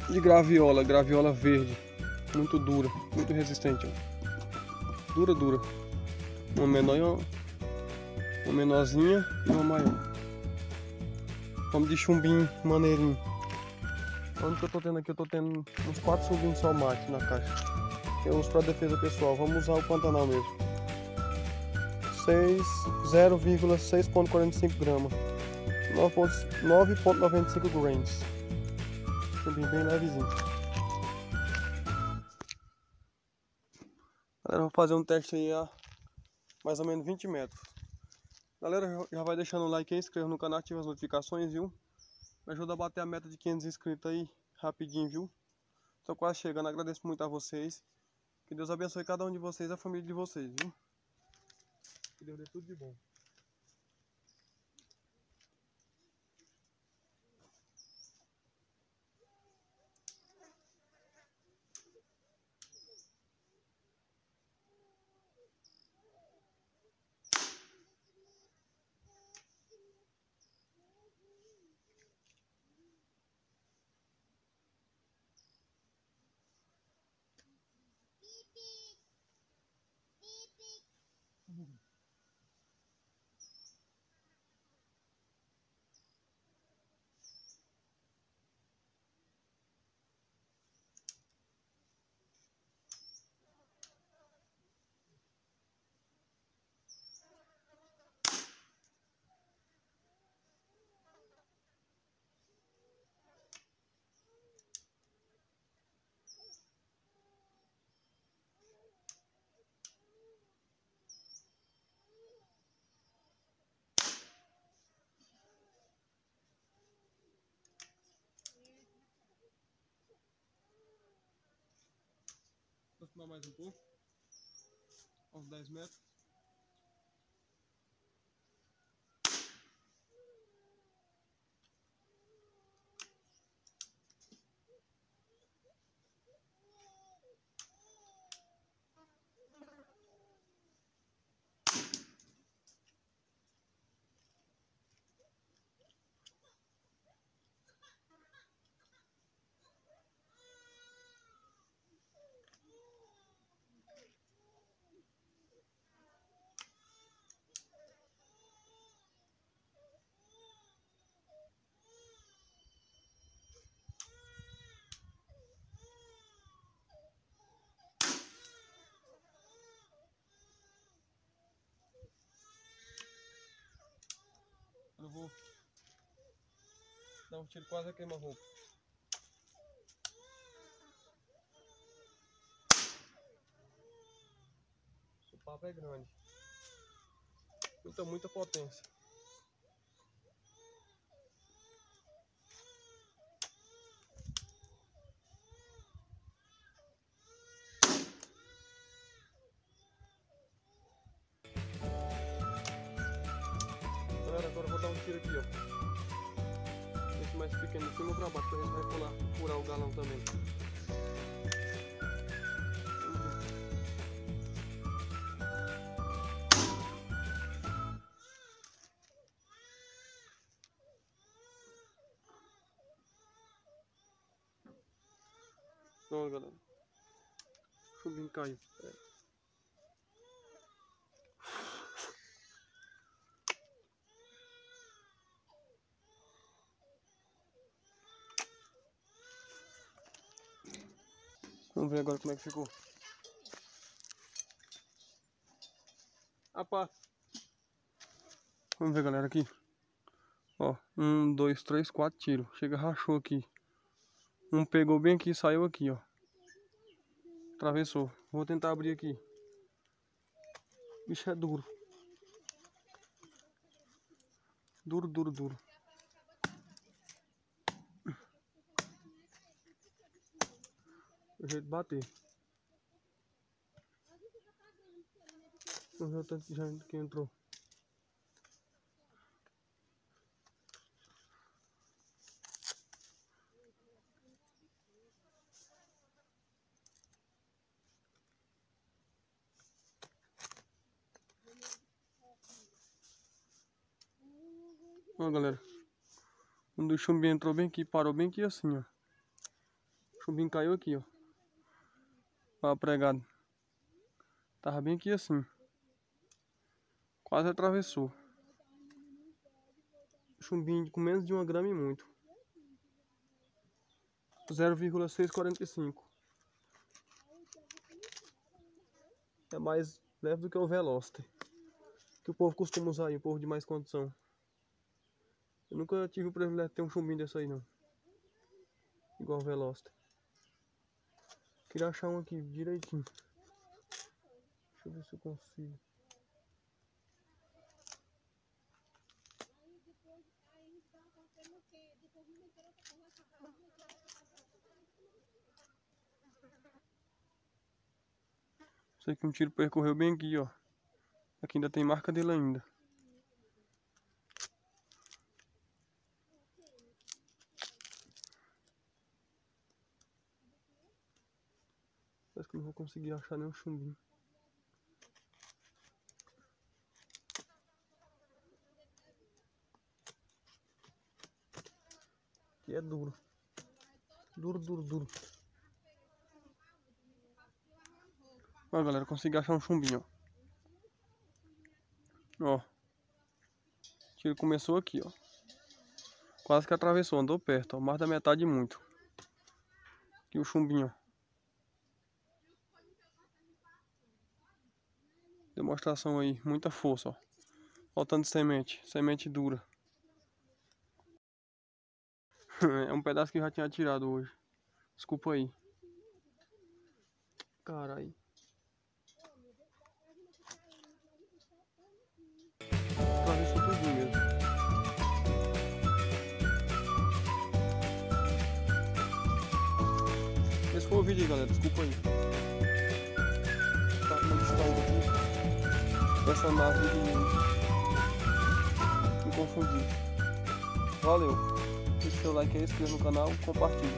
De graviola verde, muito dura, muito resistente, ó. Dura. Uma menor, uma menorzinha e uma maior. Vamos de chumbinho maneirinho. Onde que eu tô tendo aqui? Eu tô tendo uns 4 chumbinhos só mate na caixa. Eu uso para defesa pessoal. Vamos usar o Pantanal mesmo. 0,6,45 gramas. 9,95 grains. Chumbinho bem levezinho. Galera, vou fazer um teste aí a mais ou menos 20 metros. Galera, já vai deixando o like aí, inscreva no canal, ativa as notificações, viu? Me ajuda a bater a meta de 500 inscritos aí, rapidinho, viu? Tô quase chegando, agradeço muito a vocês. Que Deus abençoe cada um de vocês e a família de vocês, viu? Que Deus dê tudo de bom. Aproximar mais um pouco, uns 10 metros. Eu vou dar um tiro quase a queima-roupa. O papo é grande. Muita potência. Galera, agora eu vou dar um tiro aqui, ó. Esse mais pequeno de cima pra baixo, pra gente vai furar o galão também. Pronto, galera. O chumbinho caiu. Vamos ver agora como é que ficou. A pá. Vamos ver, galera, aqui. Ó, 1, 2, 3, 4 tiros. Chega, rachou aqui. Um pegou bem aqui e saiu aqui, ó. Atravessou. Vou tentar abrir aqui. O bicho é duro. Duro. O jeito de bater. Vamos ver o tanto de gente que entrou. Ó, galera. Quando o chumbinho entrou bem aqui, parou bem aqui assim, ó. O chumbinho caiu aqui, ó. Ó, pregado. Tava bem aqui assim. Quase atravessou. Chumbinho com menos de 1 grama e muito. 0,645. É mais leve do que o Veloster, que o povo costuma usar aí, o povo de mais condição. Eu nunca tive o privilégio de ter um chumbinho desse aí não. Igual o Veloster. Queria achar um aqui direitinho. Deixa eu ver se eu consigo. Sei que um tiro percorreu bem aqui, ó. Aqui ainda tem marca dele ainda. Parece que não vou conseguir achar nenhum chumbinho. Aqui é duro. Duro. Ó, galera, consegui achar um chumbinho, ó. Ó. O tiro começou aqui, ó. Quase que atravessou, andou perto, ó. Mais da metade muito. Aqui o chumbinho, ó. Demonstração aí, muita força, ó. Faltando semente dura. É um pedaço que eu já tinha tirado hoje. Desculpa aí. Carai. Atravessou tudinho mesmo. Esse foi o vídeo aí, galera. Desculpa aí. Tá com distância aqui. Essa nave me confundiu. Valeu. Deixa o seu like aí, se inscreva no canal, compartilha.